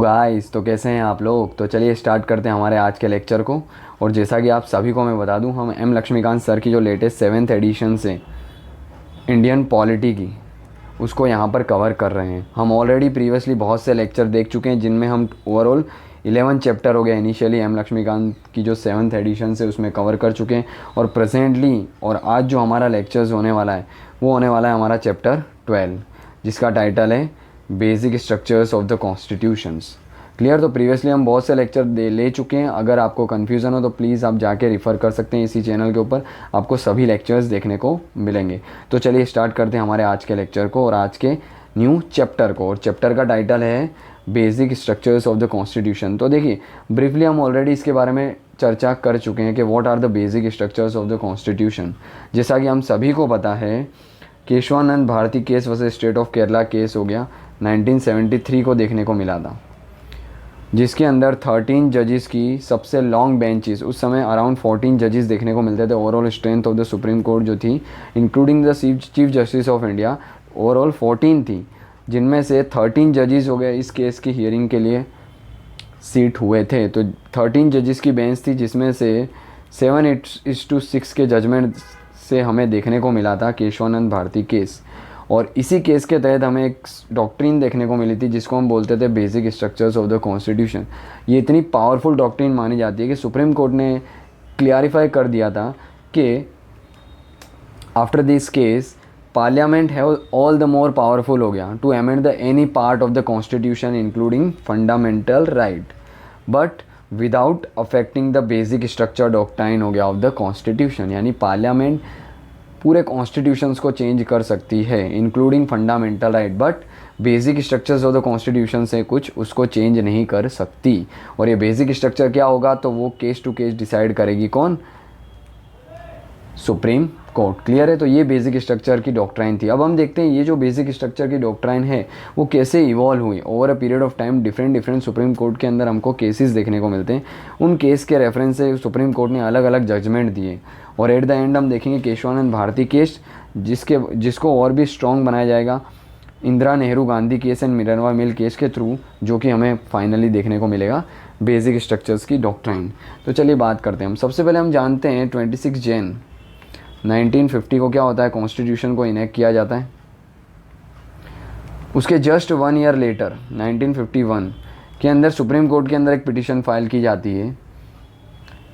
Guys, तो कैसे हैं आप लोग। तो चलिए स्टार्ट करते हैं हमारे आज के लेक्चर को। और जैसा कि आप सभी को मैं बता दूं, हम एम लक्ष्मीकांत सर की जो लेटेस्ट 7th एडिशन से इंडियन पॉलिटी की उसको यहाँ पर कवर कर रहे हैं। हम ऑलरेडी प्रीवियसली बहुत से लेक्चर देख चुके हैं जिनमें हम ओवरऑल 11 चैप्टर हो गया इनिशियली एम लक्ष्मीकांत की जो 7th एडिशन से उसमें कवर कर चुके हैं। और प्रेजेंटली और आज जो हमारा लेक्चर्स होने वाला है वो होने वाला है हमारा चैप्टर 12, जिसका टाइटल है basic structures of the constitutions. Clear. तो प्रीवियसली हम बहुत से लेक्चर ले चुके हैं। अगर आपको कन्फ्यूज़न हो तो प्लीज़ आप जाके रिफ़र कर सकते हैं इसी चैनल के ऊपर, आपको सभी लेक्चर्स देखने को मिलेंगे। तो चलिए स्टार्ट करते हैं हमारे आज के लेक्चर को और आज के न्यू चैप्टर को। और चैप्टर का टाइटल है basic structures of the constitution. तो देखिए, ब्रीफली हम ऑलरेडी इसके बारे में चर्चा कर चुके हैं कि what are the basic structures of the constitution. जैसा कि हम सभी को पता है, Kesavananda Bharati case versus state of Kerala case हो गया 1973 को देखने को मिला था, जिसके अंदर 13 जजेस की सबसे लॉन्ग बेंचेस, उस समय अराउंड 14 जजेस देखने को मिलते थे। Overall strength of the supreme court जो थी, including the chief justice of India, overall 14 थी, जिनमें से 13 जजेस हो गए इस केस की हियरिंग के लिए सीट हुए थे। तो 13 जजेस की बेंच थी, जिसमें से 7-6 के जजमेंट से हमें देखने को मिला था केशवानंद भारती केस। और इसी केस के तहत हमें एक डॉक्ट्रिन देखने को मिली थी जिसको हम बोलते थे basic structures of the constitution. ये इतनी पावरफुल डॉक्ट्रिन मानी जाती है कि सुप्रीम कोर्ट ने क्लियरिफाई कर दिया था कि after this case parliament have all the more powerful हो गया to amend the any part of the constitution including fundamental right, but without affecting the basic structure doctrine हो गया ऑफ द कॉन्स्टिट्यूशन। यानी parliament पूरे constitutions को change कर सकती है including fundamental right, but basic structures of the constitution से कुछ उसको चेंज नहीं कर सकती। और ये बेसिक स्ट्रक्चर क्या होगा तो वो केस टू केस डिसाइड करेगी कौन? Supreme court. क्लियर है। तो ये बेसिक स्ट्रक्चर की डॉक्ट्राइन थी। अब हम देखते हैं ये जो बेसिक स्ट्रक्चर की डॉक्ट्राइन है वो कैसे इवॉल्व हुई over a period of time. Different supreme court के अंदर हमको केसेस देखने को मिलते हैं। उन केस के रेफरेंस से सुप्रीम कोर्ट ने अलग अलग जजमेंट दिए। और एट द एंड हम देखेंगे केशवानंद भारती केस, जिसको और भी स्ट्रॉन्ग बनाया जाएगा Indira Nehru Gandhi case and Minerva mill case के थ्रू, जो कि हमें फाइनली देखने को मिलेगा बेसिक स्ट्रक्चर्स की डॉक्ट्राइन। तो चलिए बात करते हैं हम। सबसे पहले हम जानते हैं 26 जैन 1950 को क्या होता है, कॉन्स्टिट्यूशन को इनेक्ट किया जाता है। उसके जस्ट 1 ईयर लेटर 1951 के अंदर सुप्रीम कोर्ट के अंदर एक पिटीशन फाइल की जाती है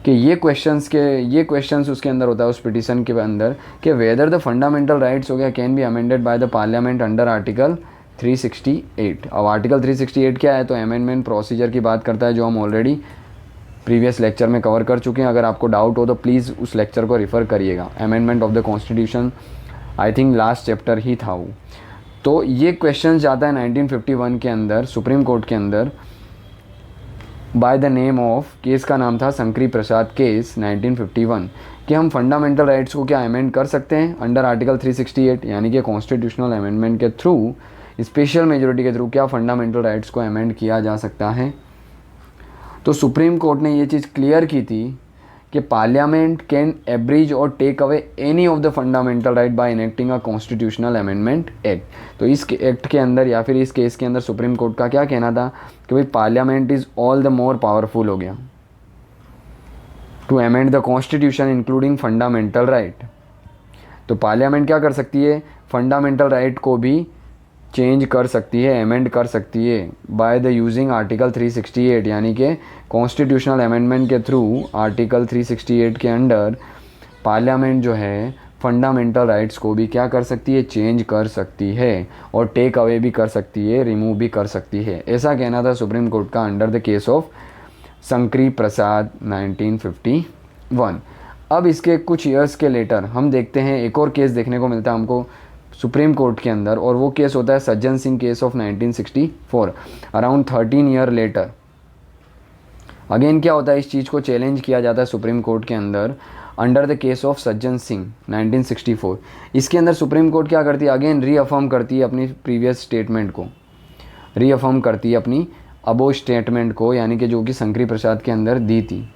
कि ये क्वेश्चंस उसके अंदर होता है उस पिटीशन के अंदर कि वेदर द फंडामेंटल राइट्स हो गया can be amended by the parliament under article 368। अब आर्टिकल 368 क्या है तो अमेंडमेंट प्रोसीजर की बात करता है, जो हम ऑलरेडी प्रीवियस लेक्चर में कवर कर चुके हैं। अगर आपको डाउट हो तो प्लीज़ उस लेक्चर को रिफ़र करिएगा। Amendment of the constitution I think last chapter ही था वो। तो ये क्वेश्चन जाता है 1951 के अंदर सुप्रीम कोर्ट के अंदर by the name of, case का नाम था शंकरी प्रसाद केस 1951, कि हम फंडामेंटल राइट्स को क्या अमेंड कर सकते हैं अंडर आर्टिकल 368, यानी कि कॉन्स्टिट्यूशनल अमेंडमेंट के थ्रू, स्पेशल मेजोरिटी के थ्रू क्या फंडामेंटल राइट्स को अमेंड किया जा सकता है। तो सुप्रीम कोर्ट ने ये चीज़ क्लियर की थी कि पार्लियामेंट कैन एब्रिज और take away any of the fundamental right by enacting a constitutional amendment act. तो इस एक्ट के अंदर या फिर इस केस के अंदर सुप्रीम कोर्ट का क्या कहना था कि भाई parliament is all the more powerful हो गया to amend the constitution including fundamental right. तो पार्लियामेंट क्या कर सकती है, फंडामेंटल राइट को भी चेंज कर सकती है, अमेंड कर सकती है बाय द यूजिंग आर्टिकल 368, यानी कि कॉन्स्टिट्यूशनल अमेंडमेंट के थ्रू आर्टिकल 368 के अंडर पार्लियामेंट जो है फंडामेंटल राइट्स को भी क्या कर सकती है, चेंज कर सकती है और टेक अवे भी कर सकती है, रिमूव भी कर सकती है। ऐसा कहना था सुप्रीम कोर्ट का under the case of Shankari Prasad 1951। अब इसके कुछ ईयर्स के लेटर हम देखते हैं एक और केस देखने को मिलता है हमको सुप्रीम कोर्ट के अंदर, और वो केस होता है Sajjan Singh case of 1964। Around 13 year later again क्या होता है, इस चीज़ को चैलेंज किया जाता है सुप्रीम कोर्ट के अंदर under the case of Sajjan Singh 1964। इसके अंदर सुप्रीम कोर्ट क्या करती है, अगेन रीअफर्म करती है अपनी प्रीवियस स्टेटमेंट को, रीअफर्म करती है अपनी अबो स्टेटमेंट को, यानी कि जो कि शंकरी प्रसाद के अंदर दी थी।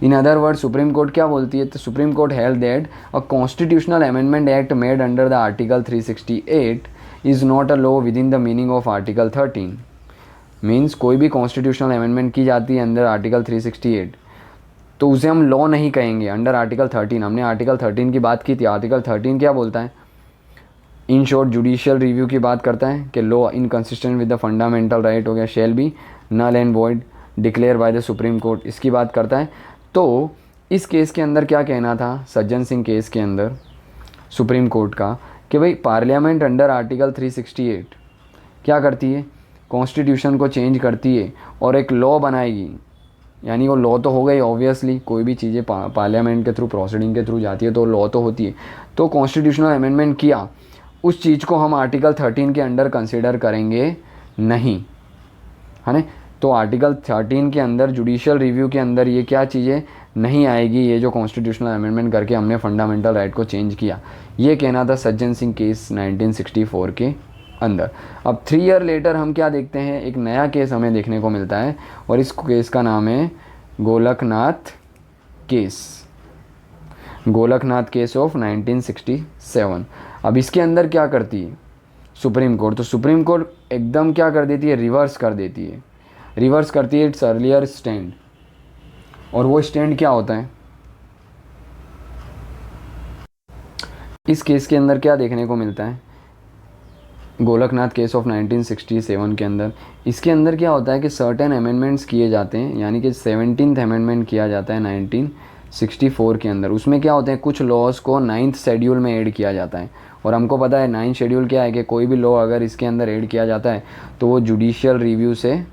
In other word supreme court क्या बोलती है, तो supreme court held that a constitutional amendment act made under the article 368 is not a law with in the meaning of article 13। Means कोई भी कॉन्स्टिट्यूशनल अमेंडमेंट की जाती है अंडर आर्टिकल 368 तो उसे हम लॉ नहीं कहेंगे। अंडर आर्टिकल 13 हमने आर्टिकल 13 की बात की थी। आर्टिकल 13 क्या बोलता है? इन शॉर्ट जुडिशियल रिव्यू की बात करता है कि law inconsistent with the fundamental right हो गया shall be null and void declare by the supreme court, इसकी बात करता है। तो इस केस के अंदर क्या कहना था सज्जन सिंह केस के अंदर सुप्रीम कोर्ट का कि भाई पार्लियामेंट अंडर आर्टिकल 368 क्या करती है? कॉन्स्टिट्यूशन को चेंज करती है और एक लॉ बनाएगी। यानी वो लॉ तो हो गई, ऑब्वियसली कोई भी चीज़ें पार्लियामेंट के थ्रू प्रोसीडिंग के थ्रू जाती है तो लॉ तो होती है। तो कॉन्स्टिट्यूशनल अमेंडमेंट किया, उस चीज़ को हम आर्टिकल 13 के अंडर कंसिडर करेंगे नहीं, है ना। तो आर्टिकल 13 के अंदर जुडिशियल रिव्यू के अंदर ये क्या चीज़ें नहीं आएगी, ये जो कॉन्स्टिट्यूशनल अमेंडमेंट करके हमने फंडामेंटल राइट को चेंज किया। ये कहना था सज्जन सिंह केस 1964 के अंदर। अब 3 ईयर लेटर हम क्या देखते हैं, एक नया केस हमें देखने को मिलता है और इस केस का नाम है Golaknath case, Golaknath case of 1967। अब इसके अंदर क्या करती है सुप्रीम कोर्ट? तो सुप्रीम कोर्ट एकदम क्या कर देती है, रिवर्स कर देती है, रिवर्स करती है इट्स अर्लियर स्टैंड। और वो स्टैंड क्या होता है इस केस के अंदर क्या देखने को मिलता है गोलकनाथ केस ऑफ 1967 के अंदर? इसके अंदर क्या होता है कि सर्टेन अमेंडमेंट्स किए जाते हैं, यानी कि 17th अमेंडमेंट किया जाता है 1964 के अंदर। उसमें क्या होते हैं, कुछ लॉज को 9th शेड्यूल में ऐड किया जाता है। और हमको पता है 9th शेड्यूल क्या है कि कोई भी लॉ अगर इसके अंदर ऐड किया जाता है तो वो जुडिशियल रिव्यू से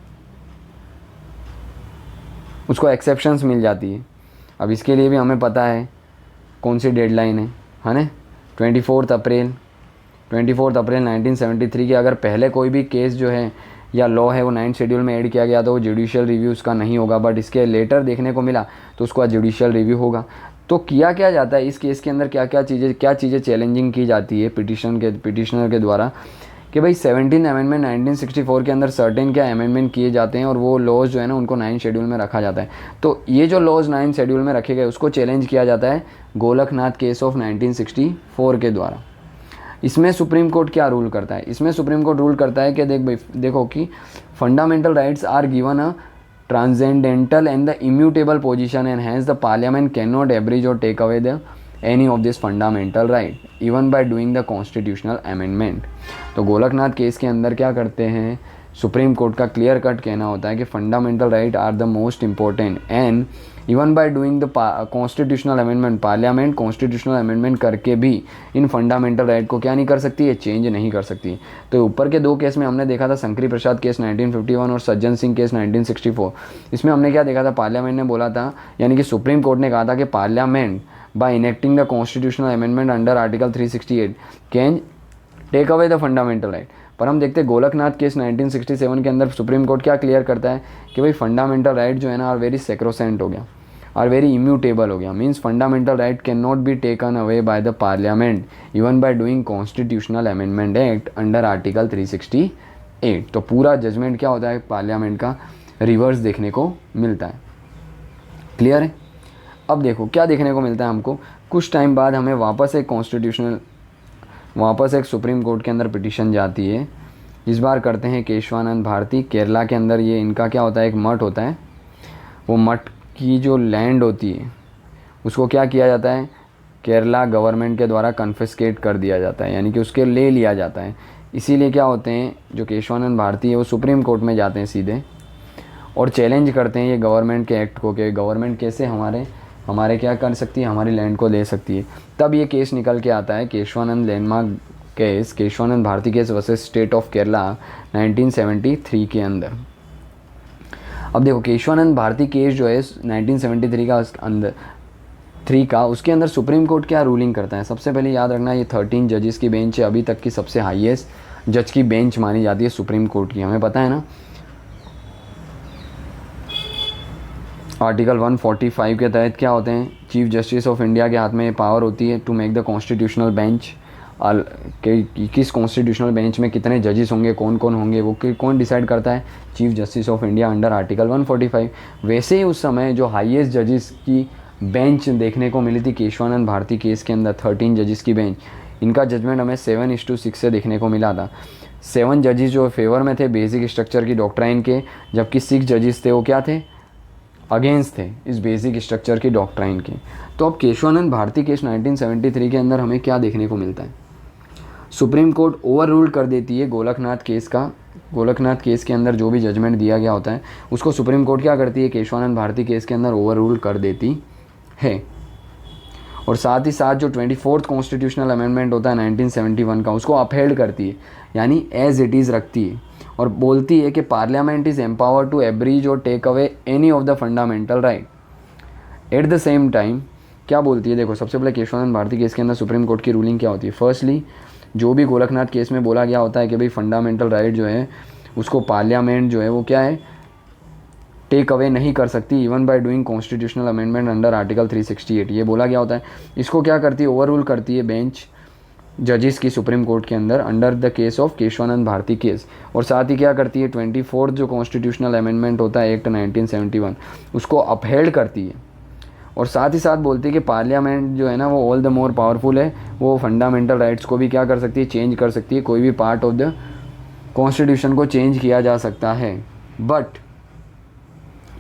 उसको एक्सेप्शंस मिल जाती है। अब इसके लिए भी हमें पता है कौन सी डेडलाइन है ना, 24 अप्रैल 1973 के अगर पहले कोई भी केस जो है या लॉ है वो 9th शेड्यूल में ऐड किया गया तो वो जुडिशियल रिव्यू उसका नहीं होगा, बट इसके लेटर देखने को मिला तो उसका जुडिशियल रिव्यू होगा। तो किया क्या जाता है इस केस के अंदर, क्या चीज़ें चैलेंजिंग की जाती है पिटिशनर के द्वारा कि भाई 17th अमेंडमेंट 1964 के अंदर सर्टेन क्या अमेंडमेंट किए जाते हैं और वो लॉज जो है ना उनको 9th शेड्यूल में रखा जाता है। तो ये जो लॉज 9th शेड्यूल में रखे गए उसको चैलेंज किया जाता है गोलकनाथ केस ऑफ 1964 के द्वारा। इसमें सुप्रीम कोर्ट क्या रूल करता है? इसमें सुप्रीम कोर्ट रूल करता है कि देखो कि fundamental rights are given a transcendental and the immutable position and hence the parliament can not abridge और take away the any of this fundamental right even by doing the constitutional amendment. तो Golaknath case के अंदर क्या करते हैं, Supreme Court का clear cut कहना होता है कि fundamental right are the most important and even by doing the constitutional amendment, parliament constitutional amendment करके भी इन फंडामेंटल राइट को क्या नहीं कर सकती है, चेंज नहीं कर सकती। तो ऊपर के 2 केस में हमने देखा था शंकरी प्रसाद केस 1951 और सज्जन सिंह केस 1964। इसमें हमने क्या देखा था, पार्लियामेंट ने बोला था, यानी कि सुप्रीम कोर्ट ने कहा था कि parliament by enacting the constitutional amendment under article 368 can take away the fundamental right. पर हम देखते हैं गोलकनाथ केस 1967 के अंदर सुप्रीम कोर्ट क्या क्लियर करता है कि भाई फंडामेंटल राइट जो है ना आर वेरी सेक्रोसेंट हो गया, आर वेरी इम्यूटेबल हो गया। Means fundamental right can not be taken away by the parliament even by doing constitutional amendment act under article 368। तो पूरा जजमेंट क्या होता है, पार्लियामेंट का रिवर्स देखने को मिलता है। क्लियर है? अब देखो क्या देखने को मिलता है हमको, कुछ टाइम बाद हमें वापस एक सुप्रीम कोर्ट के अंदर पिटीशन जाती है। इस बार करते हैं केशवानंद भारती, केरला के अंदर ये इनका क्या होता है, एक मठ होता है। वो मठ की जो लैंड होती है उसको क्या किया जाता है, केरला गवर्नमेंट के द्वारा कन्फिस्केट कर दिया जाता है, यानी कि उसके ले लिया जाता है। इसीलिए क्या होते हैं जो केशवानंद भारती है वो सुप्रीम कोर्ट में जाते हैं सीधे और चैलेंज करते हैं ये गवर्नमेंट के एक्ट को कि गवर्नमेंट कैसे हमारे क्या कर सकती है, हमारी लैंड को ले सकती है। तब ये केस निकल के आता है Kesavananda landmark case, Kesavananda Bharati case versus state of Kerala 1973 के अंदर। अब देखो केशवानंद भारती केस जो है 1973 का अंदर 3 का, उसके अंदर सुप्रीम कोर्ट क्या रूलिंग करता है। सबसे पहले याद रखना ये 13 जजेस की बेंच है, अभी तक की सबसे हाईएस्ट जज की बेंच मानी जाती है सुप्रीम कोर्ट की, हमें पता है ना। आर्टिकल 145 के तहत क्या होते हैं, चीफ जस्टिस ऑफ इंडिया के हाथ में ये पावर होती है to make the constitutional bench. किस कॉन्स्टिट्यूशनल बेंच में कितने जजेस होंगे, कौन कौन होंगे, वो कौन डिसाइड करता है, chief justice of India under article 145। वैसे ही उस समय जो हाईएस्ट जजेस की बेंच देखने को मिली थी केशवानंद भारती केस के अंदर, 13 जजेस की बेंच, इनका जजमेंट हमें 7:6 से देखने को मिला था। 7 जजेस जो फेवर में थे बेसिक स्ट्रक्चर की डॉक्ट्राइन के, जबकि 6 जजेस थे वो क्या थे, अगेंस्ट थे इस बेसिक स्ट्रक्चर की डॉक्ट्राइन के। तो अब केशवानंद भारती केस 1973 के अंदर हमें क्या देखने को मिलता है, सुप्रीम कोर्ट ओवर रूल कर देती है गोलकनाथ केस का। गोलकनाथ केस के अंदर जो भी जजमेंट दिया गया होता है उसको सुप्रीम कोर्ट क्या करती है, केशवानंद भारती केस के अंदर ओवर रूल कर देती है। और साथ ही साथ जो 24th कॉन्स्टिट्यूशनल अमेंडमेंट होता है 1971 का, उसको अपहेल्ड करती है, यानी एज इट इज़ रखती है और बोलती है कि parliament is empowered to abridge और take away any of the fundamental right. At the same time क्या बोलती है, देखो सबसे पहले केशवानंद भारती केस के अंदर सुप्रीम कोर्ट की रूलिंग क्या होती है। फर्स्टली जो भी गोलकनाथ केस में बोला गया होता है कि भाई फंडामेंटल राइट जो है उसको पार्लियामेंट जो है वो क्या है, टेक अवे नहीं कर सकती even by doing constitutional amendment under article 368, ये बोला गया होता है। इसको क्या करती है, ओवर रूल करती है बेंच जजेस की सुप्रीम कोर्ट के अंदर under the case of Kesavananda Bharati case. और साथ ही क्या करती है, 24th जो कॉन्स्टिट्यूशनल अमेंडमेंट होता है एक्ट 1971 उसको अपहेल्ड करती है। और साथ ही साथ बोलती है कि पार्लियामेंट जो है ना वो ऑल द मोर पावरफुल है, वो फंडामेंटल राइट्स को भी क्या कर सकती है, चेंज कर सकती है, कोई भी पार्ट ऑफ द कॉन्स्टिट्यूशन को चेंज किया जा सकता है।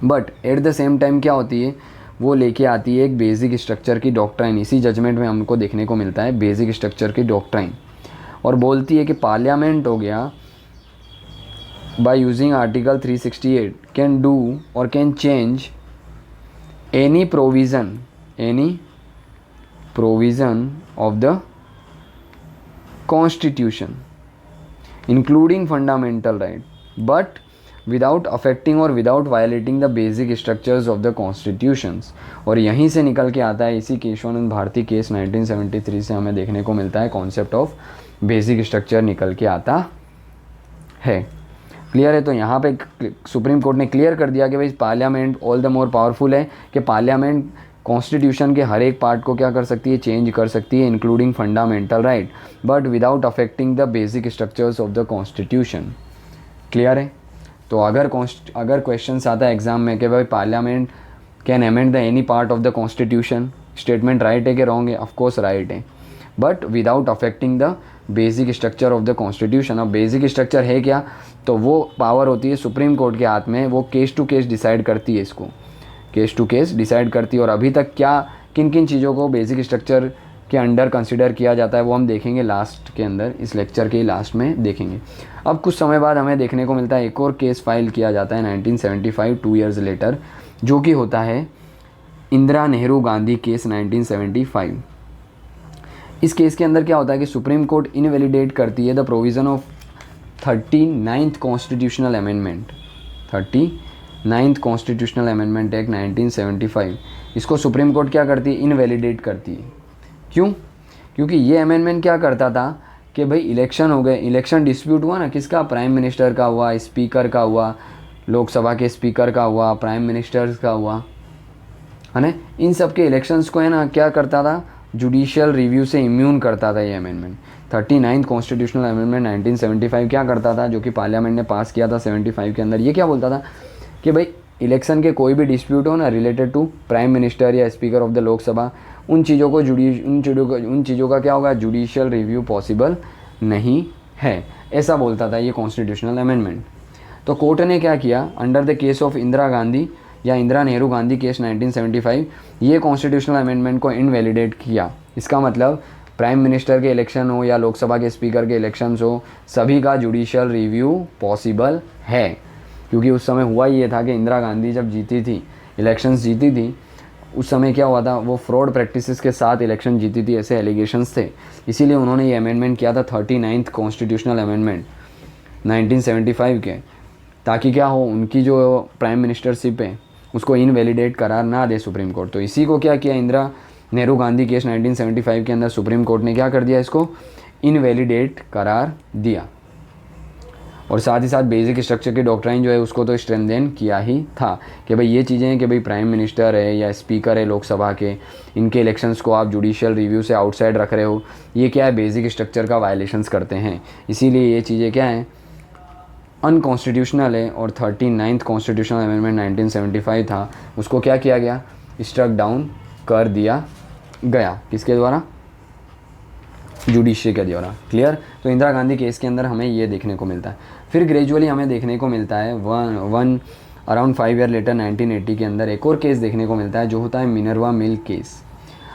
But at the same time क्या होती है, वो लेके आती है एक बेसिक स्ट्रक्चर की डॉक्ट्राइन। इसी जजमेंट में हमको देखने को मिलता है बेसिक स्ट्रक्चर की डॉक्ट्राइन, और बोलती है कि पार्लियामेंट हो गया by using article 368 can do और can change any provision of the constitution including fundamental right but without affecting or without violating the basic structures of the constitutions। और यहीं से निकल के आता है, इसी केशवानंद भारती केस 1973 से हमें देखने को मिलता है कॉन्सेप्ट ऑफ बेसिक स्ट्रक्चर निकल के आता है। क्लियर है। तो यहाँ पे सुप्रीम कोर्ट ने क्लियर कर दिया कि भाई parliament all the more powerful है कि पार्लियामेंट कॉन्स्टिट्यूशन के हर एक पार्ट को क्या कर सकती है, चेंज कर सकती है including fundamental right but without affecting the basic structures of the constitution. Clear है। तो अगर क्वेश्चन आता है एग्जाम में कि भाई parliament can amend the any part of the constitution, statement right है कि रॉन्ग है, ऑफकोर्स राइट है, but without affecting the basic structure of the constitution. अब बेसिक स्ट्रक्चर है क्या, तो वो पावर होती है सुप्रीम कोर्ट के हाथ में, वो केस टू केस डिसाइड करती है, इसको केस टू केस डिसाइड करती है। और अभी तक क्या किन किन चीज़ों को बेसिक स्ट्रक्चर के अंडर कंसिडर किया जाता है वो हम देखेंगे लास्ट के अंदर, इस लेक्चर के लास्ट में देखेंगे। अब कुछ समय बाद हमें देखने को मिलता है एक और केस फाइल किया जाता है 1975 2 ईयर्स लेटर, जो कि होता है इंदिरा नेहरू गांधी केस 1975। इस केस के अंदर क्या होता है कि सुप्रीम कोर्ट इनवैलिडेट करती है the provision of 39th constitutional amendment, 39th constitutional amendment act 1975। इसको सुप्रीम कोर्ट क्या करती है, इनवैलिडेट करती है। क्यों? क्योंकि ये अमेंडमेंट क्या करता था कि भाई इलेक्शन हो गए, इलेक्शन डिस्प्यूट हुआ ना, किसका, प्राइम मिनिस्टर का हुआ, स्पीकर का हुआ, लोकसभा के स्पीकर का हुआ, प्राइम मिनिस्टर का हुआ, है ना, इन सब के इलेक्शंस को है ना क्या करता था, जुडिशियल रिव्यू से इम्यून करता था ये अमेंडमेंट। 39th कॉन्स्टिट्यूशनल अमेंडमेंट 1975 क्या करता था, जो कि पार्लियामेंट ने पास किया था 75 के अंदर, ये क्या बोलता था कि भाई इलेक्शन के कोई भी डिस्प्यूट हो ना रिलेटेड टू प्राइम मिनिस्टर या स्पीकर ऑफ द लोकसभा, उन चीज़ों का क्या होगा, जुडिशियल रिव्यू पॉसिबल नहीं है, ऐसा बोलता था ये कॉन्स्टिट्यूशनल अमेंडमेंट। तो कोर्ट ने क्या किया, under the case of Indira Gandhi या इंदिरा नेहरू गांधी केस 1975 ये कॉन्स्टिट्यूशनल अमेंडमेंट को इनवैलिडेट किया। इसका मतलब प्राइम मिनिस्टर के इलेक्शन हो या लोकसभा के स्पीकर के इलेक्शंस हो, सभी का जुडिशियल रिव्यू पॉसिबल है। क्योंकि उस समय हुआ ये था कि इंदिरा गांधी जब जीती थी, इलेक्शंस जीती थी, उस समय क्या हुआ था, वो फ्रॉड प्रैक्टिसेस के साथ इलेक्शन जीती थी, ऐसे एलिगेशंस थे। इसीलिए उन्होंने ये अमेंडमेंट किया था 39th कॉन्स्टिट्यूशनल अमेंडमेंट 1975 के, ताकि क्या हो, उनकी जो प्राइम मिनिस्टरशिप है उसको इनवैलिडेट करार ना दे सुप्रीम कोर्ट। तो इसी को क्या किया, इंदिरा नेहरू गांधी केस 1975 के अंदर सुप्रीम कोर्ट ने क्या कर दिया, इसको इनवैलिडेट करार दिया। और साथ ही साथ बेसिक स्ट्रक्चर की डॉक्ट्राइन जो है उसको तो स्ट्रेंथन किया ही था कि भाई ये चीज़ें हैं कि भाई प्राइम मिनिस्टर है या स्पीकर है लोकसभा के, इनके इलेक्शंस को आप जुडिशियल रिव्यू से आउटसाइड रख रहे हो, ये क्या है, बेसिक स्ट्रक्चर का वायलेशंस करते हैं, इसीलिए ये चीज़ें क्या हैं, अनकॉन्स्टिट्यूशनल है। और 39th कॉन्स्टिट्यूशनल अमेंडमेंट 1975 था, उसको क्या किया गया, स्ट्रक डाउन कर दिया गया। किसके द्वारा, जुडिशरी के द्वारा। क्लियर। तो इंदिरा गांधी केस के अंदर हमें ये देखने को मिलता है। फिर ग्रेजुअली हमें देखने को मिलता है अराउंड 5 ईयर लेटर 1980 के अंदर एक और केस देखने को मिलता है जो होता है मिनर्वा मिल केस।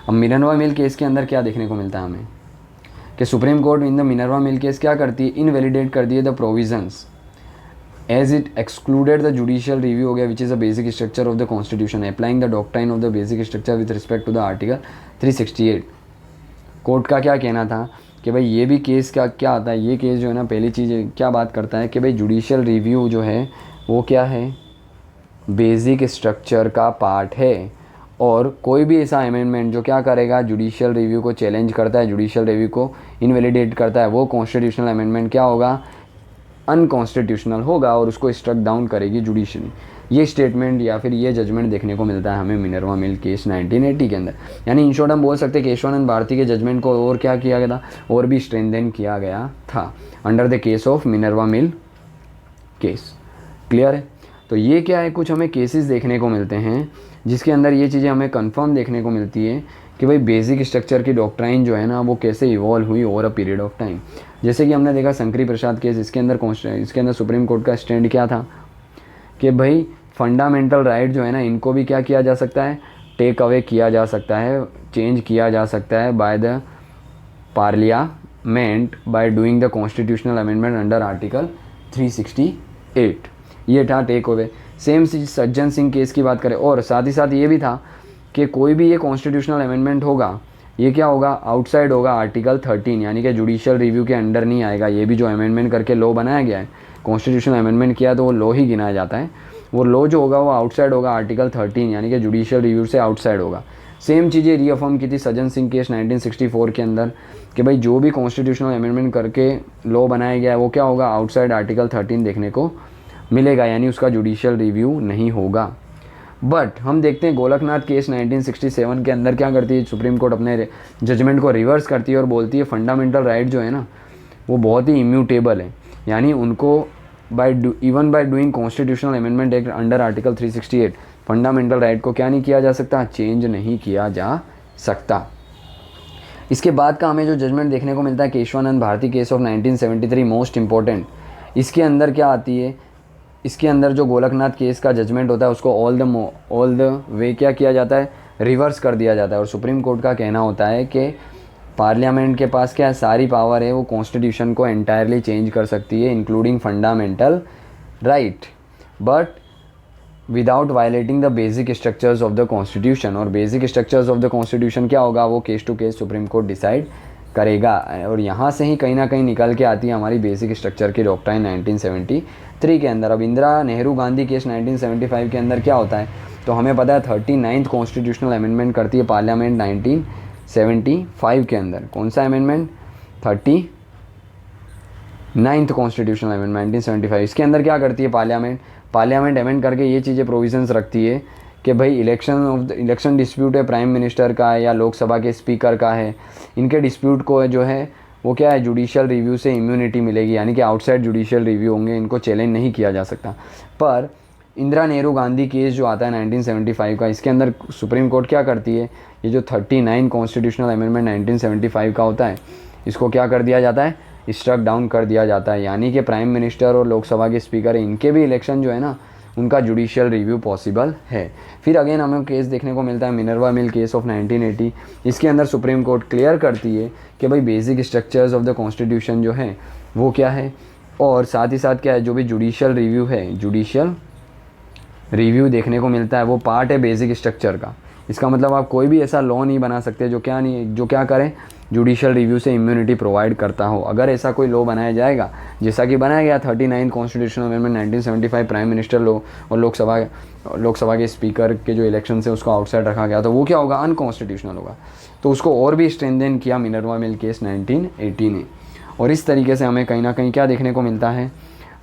अब मिनर्वा मिल केस के अंदर क्या देखने को मिलता है हमें कि supreme court in the Minerva mill case क्या करती है, इनवैलिडेट कर दिए the provisions as it excluded the judicial review हो गया which is the basic structure of the constitution applying the doctrine of the basic structure with respect to the article 368। Court का क्या कहना था कि भाई ये भी केस का क्या आता है, ये केस जो है ना पहली चीज़ क्या बात करता है कि भाई जुडिशियल रिव्यू जो है वो क्या है, बेसिक स्ट्रक्चर का पार्ट है। और कोई भी ऐसा अमेंडमेंट जो क्या करेगा, जुडिशियल रिव्यू को चैलेंज करता है, जुडिशियल रिव्यू को इनवैलिडेट करता है, वो कॉन्स्टिट्यूशनल अमेंडमेंट क्या होगा, अनकॉन्स्टिट्यूशनल होगा और उसको स्ट्रक डाउन करेगी जुडिशरी। ये स्टेटमेंट या फिर ये जजमेंट देखने को मिलता है हमें मिनर्वा मिल केस 1980 के अंदर। यानी इन शॉर्ट हम बोल सकते हैं केशवानंद भारती के जजमेंट को और क्या किया गया था, और भी स्ट्रेंथन किया गया था under the case of Minerva mill case. Clear है। तो ये क्या है, कुछ हमें केसेस देखने को मिलते हैं जिसके अंदर ये चीज़ें हमें कंफर्म देखने को मिलती है कि भाई बेसिक स्ट्रक्चर की डॉक्ट्राइन जो है ना वो कैसे इवॉल्व हुई over a period of time. जैसे कि हमने देखा शंकरी प्रसाद केस, इसके अंदर सुप्रीम कोर्ट का स्टैंड क्या था कि भाई फंडामेंटल राइट जो है ना इनको भी क्या किया जा सकता है, टेक अवे किया जा सकता है, चेंज किया जा सकता है by the parliament bye doing the constitutional amendment under article 368। ये था take away. Same Sajjan Singh case की बात करें, और साथ ही साथ ये भी था कि कोई भी ये कॉन्स्टिट्यूशनल अमेंडमेंट होगा ये क्या होगा, आउटसाइड होगा आर्टिकल 13, यानी कि जुडिशियल रिव्यू के अंडर नहीं आएगा। ये भी जो अमेंडमेंट करके लॉ बनाया गया है, कॉन्स्टिट्यूशनल अमेंडमेंट किया तो वो लॉ ही गिनाया जाता है। वो लॉ जो होगा वो आउटसाइड होगा आर्टिकल 13, यानी कि जुडिशियल रिव्यू से आउटसाइड होगा। सेम चीज़ें रीअफर्म की थी सज्जन सिंह केस 1964 के अंदर कि भाई जो भी कॉन्स्टिट्यूशनल अमेंडमेंट करके लॉ बनाया गया है वो क्या होगा, आउटसाइड आर्टिकल 13 देखने को मिलेगा, यानी उसका जुडिशियल रिव्यू नहीं होगा। बट हम देखते हैं गोलकनाथ केस 1967 के अंदर क्या करती है सुप्रीम कोर्ट, अपने जजमेंट को रिवर्स करती है और बोलती है फंडामेंटल राइट जो है ना वो बहुत ही इम्यूटेबल है, यानी उनको even by doing constitutional amendment act under article 368 fundamental right को क्या नहीं किया जा सकता, चेंज नहीं किया जा सकता। इसके बाद का हमें जो जजमेंट देखने को मिलता है Kesavananda Bharati case of 1973 most important. इसके अंदर क्या आती है, इसके अंदर जो गोलकनाथ केस का जजमेंट होता है उसको ऑल द वे क्या किया जाता है, रिवर्स कर दिया जाता है। और सुप्रीम कोर्ट का कहना होता है कि पार्लियामेंट के पास क्या सारी पावर है, वो कॉन्स्टिट्यूशन को एंटायरली चेंज कर सकती है including fundamental right, but without violating the basic structures of the constitution. और basic structures of the constitution क्या होगा, वो case to case Supreme Court decide करेगा। और यहाँ से ही कहीं ना कहीं निकल के आती है हमारी बेसिक स्ट्रक्चर की डॉक्ट्राइन 1973 के अंदर। अब इंदिरा नेहरू गांधी केस 1975 के अंदर क्या होता है, तो हमें पता है 39th कॉन्स्टिट्यूशनल अमेंडमेंट करती है पार्लियामेंट 1975 के अंदर। कौन सा अमेंडमेंट, 39th कॉन्स्टिट्यूशनल अमेंडमेंट 1975। इसके अंदर क्या करती है पार्लियामेंट अमेंड करके ये चीज़ें प्रोविजंस रखती है कि भाई इलेक्शन डिस्प्यूट है प्राइम मिनिस्टर का है या लोकसभा के स्पीकर का है, इनके डिस्प्यूट को जो है वो क्या है, जुडिशियल रिव्यू से इम्यूनिटी मिलेगी, यानी कि आउटसाइड जुडिशियल रिव्यू होंगे, इनको चैलेंज नहीं किया जा सकता। पर इंदिरा नेहरू गांधी केस जो आता है 1975 का, इसके अंदर सुप्रीम कोर्ट क्या करती है, ये जो 39 कॉन्स्टिट्यूशनल अमेंडमेंट 1975 का होता है इसको क्या कर दिया जाता है, स्ट्रक डाउन कर दिया जाता है। यानी कि प्राइम मिनिस्टर और लोकसभा के स्पीकर इनके भी इलेक्शन जो है ना उनका जुडिशियल रिव्यू पॉसिबल है। फिर अगेन हमें केस देखने को मिलता है मिनर्वा मिल केस ऑफ 1980। इसके अंदर सुप्रीम कोर्ट क्लियर करती है कि भाई basic structures of the constitution जो है वो क्या है, और साथ ही साथ क्या है जो भी जुडिशियल रिव्यू है, जुडिशियल रिव्यू देखने को मिलता है वो पार्ट है बेसिक स्ट्रक्चर का। इसका मतलब आप कोई भी ऐसा लॉ नहीं बना सकते जो क्या करें, जुडिशियल रिव्यू से इम्यूनिटी प्रोवाइड करता हो। अगर ऐसा कोई लॉ बनाया जाएगा जैसा कि बनाया गया 39 constitutional amendment 1975 prime minister law और लोकसभा के स्पीकर के जो इलेक्शन है उसको आउटसाइड रखा गया, तो वो क्या होगा, अनकॉन्स्टिट्यूशनल होगा। तो उसको और भी स्ट्रेंथन किया मिनर्वा मिल केस 1980 ने। और इस तरीके से हमें कहीं ना कहीं क्या देखने को मिलता है,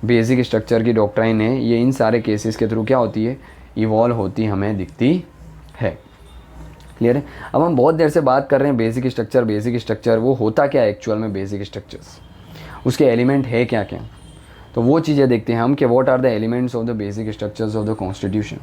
बेसिक स्ट्रक्चर की डॉक्ट्राइन है ये इन सारे केसेस के थ्रू क्या होती है, इवॉल्व होती हमें दिखती है। क्लियर है। अब हम बहुत देर से बात कर रहे हैं बेसिक स्ट्रक्चर वो होता क्या है एक्चुअल में, बेसिक स्ट्रक्चर्स उसके एलिमेंट है क्या क्या, तो वो चीज़ें देखते हैं हम कि what are the elements of the basic structures of the constitution.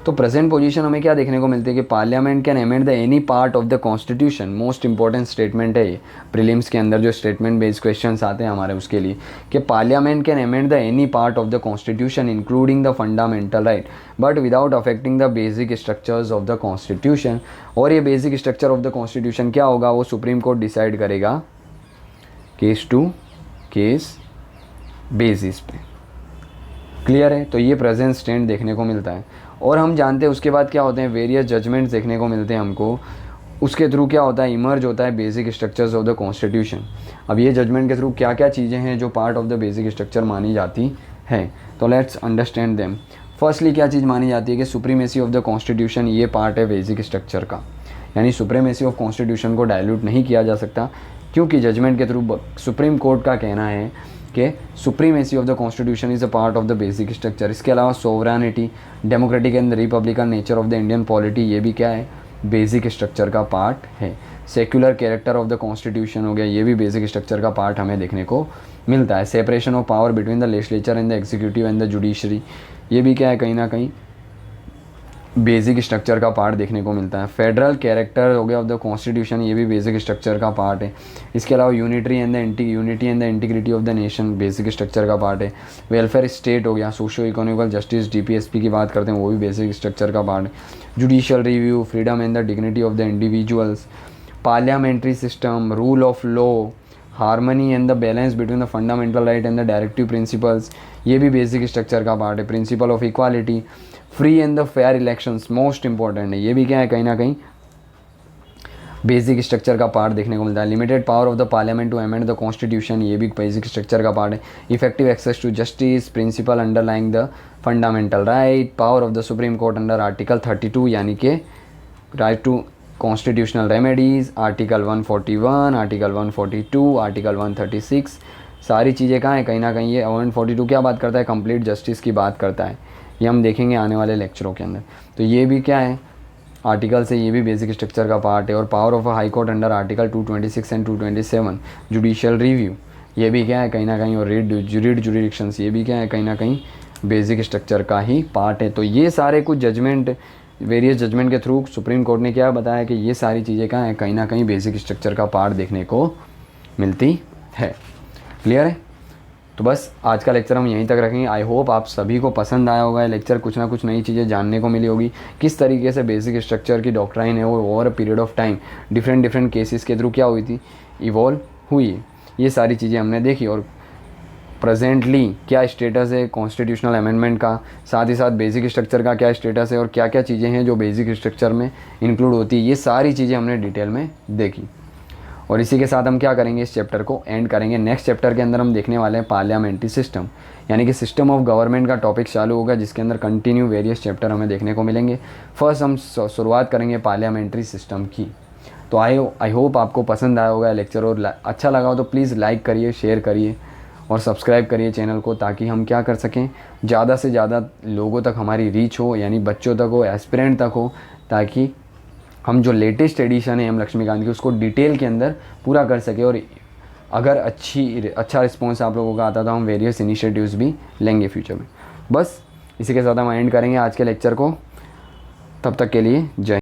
तो प्रेजेंट पोजीशन हमें क्या देखने को मिलती है कि parliament can amend the any part of the constitution. Most important statement है ये, प्रीलिम्स के अंदर जो स्टेटमेंट बेस्ड क्वेश्चंस आते हैं हमारे उसके लिए, कि parliament can amend the any part of the constitution including the fundamental right but without affecting the basic structures of the constitution. और ये basic structure of the constitution क्या होगा वो सुप्रीम कोर्ट डिसाइड करेगा केस टू केस बेसिस पे। Clear है? तो ये प्रेजेंट स्टैंड देखने को मिलता है। और हम जानते हैं उसके बाद क्या होते हैं, वेरियस जजमेंट्स देखने को मिलते हैं हमको। उसके थ्रू क्या होता है, इमर्ज होता है basic structures of the constitution. अब ये जजमेंट के थ्रू क्या क्या चीज़ें हैं जो part of the basic structure मानी जाती हैं, तो लेट्स अंडरस्टैंड देम। फर्स्टली क्या चीज़ मानी जाती है कि सुप्रीमेसी ऑफ द कॉन्स्टिट्यूशन, ये पार्ट है बेसिक स्ट्रक्चर का, यानी सुप्रीमेसी ऑफ कॉन्स्टिट्यूशन को डायल्यूट नहीं किया जा सकता, क्योंकि जजमेंट के थ्रू सुप्रीम कोर्ट का कहना है कि supremacy of the constitution is a part of the basic structure. इसके अलावा sovereignty, democratic and Republican nature of the Indian polity, ये भी क्या है, बेसिक स्ट्रक्चर का पार्ट है। Secular character of the constitution हो गया, ये भी बेसिक स्ट्रक्चर का पार्ट हमें देखने को मिलता है। Separation of power between the legislature and the executive and the judiciary, ये भी क्या है, कहीं ना कहीं बेसिक स्ट्रक्चर का पार्ट देखने को मिलता है। फेडरल कैरेक्टर हो गया ऑफ द कॉन्स्टिट्यूशन, ये भी बेसिक स्ट्रक्चर का पार्ट है। इसके अलावा unity and the integrity of the nation, basic structure का पार्ट है। वेलफेयर स्टेट हो गया, सोशियो इकोनॉमिकल जस्टिस, DPSP की बात करते हैं, वो भी बेसिक स्ट्रक्चर का पार्ट है। Judicial review, freedom and the dignity of the individuals, parliamentary system, rule of law, harmony and the balance between the fundamental right and the directive principles, ये भी बेसिक स्ट्रक्चर का part है। Principle of equality, free and the fair elections, most important है, ये भी क्या है, कहीं ना कहीं बेसिक स्ट्रक्चर का पार्ट देखने को मिलता है। Limited power of the parliament to amend the constitution, ये भी बेसिक स्ट्रक्चर का पार्ट है। Effective access to justice, principle underlying the fundamental right, power of the supreme court under article 32 यानी कि right to constitutional remedies, article 141, article 142, article 136, सारी चीज़ें कहाँ हैं, कहीं ना कहीं ये 142 क्या बात करता है, कंप्लीट जस्टिस की बात करता है। ये हम देखेंगे आने वाले लेक्चरों के अंदर। तो ये भी क्या है, आर्टिकल से, ये भी बेसिक स्ट्रक्चर का पार्ट है। और power of high court under article 226 and 227, judicial review, ये भी क्या है, कहीं ना कहीं। और रीड जुरिडिक्शंस, ये भी क्या है, कहीं ना कहीं बेसिक स्ट्रक्चर का ही पार्ट है। तो ये सारे कुछ जजमेंट, वेरियस जजमेंट के थ्रू सुप्रीम कोर्ट ने क्या बताया कि ये सारी चीज़ें कहाँ हैं, कहीं ना कहीं बेसिक स्ट्रक्चर का पार्ट देखने को मिलती है। क्लियर है? तो बस आज का लेक्चर हम यहीं तक रखेंगे। आई होप आप सभी को पसंद आया होगा ये लेक्चर, कुछ ना कुछ नई चीज़ें जानने को मिली होगी, किस तरीके से बेसिक स्ट्रक्चर की डॉक्ट्राइन है वो over a period of time different cases के थ्रू क्या हुई थी, इवॉल्व हुई है। ये सारी चीज़ें हमने देखी। और प्रेजेंटली क्या स्टेटस है कॉन्स्टिट्यूशनल अमेंडमेंट का, साथ ही साथ बेसिक स्ट्रक्चर का क्या स्टेटस है, और क्या क्या चीज़ें हैं जो बेसिक स्ट्रक्चर में इंक्लूड होती है, ये सारी चीज़ें हमने डिटेल में देखी। और इसी के साथ हम क्या करेंगे, इस चैप्टर को एंड करेंगे। नेक्स्ट चैप्टर के अंदर हम देखने वाले हैं पार्लियामेंट्री सिस्टम, यानी कि सिस्टम ऑफ गवर्नमेंट का टॉपिक चालू होगा, जिसके अंदर कंटिन्यू वेरियस चैप्टर हमें देखने को मिलेंगे। फर्स्ट हम शुरुआत करेंगे पार्लियामेंट्री सिस्टम की। तो आई होप आपको पसंद आया होगा लेक्चर, और अच्छा लगा हो तो प्लीज़ लाइक करिए, शेयर करिए और सब्सक्राइब करिए चैनल को, ताकि हम क्या कर सकें, ज़्यादा से ज़्यादा लोगों तक हमारी रीच हो, यानी बच्चों तक हो, एस्पिरेंट तक हो, ताकि हम जो लेटेस्ट एडिशन है एम लक्ष्मीकांत की उसको डिटेल के अंदर पूरा कर सके। और अगर अच्छा रिस्पॉन्स आप लोगों का आता तो हम वेरियस इनिशिएटिव्स भी लेंगे फ्यूचर में। बस इसी के साथ हम एंड करेंगे आज के लेक्चर को। तब तक के लिए जय।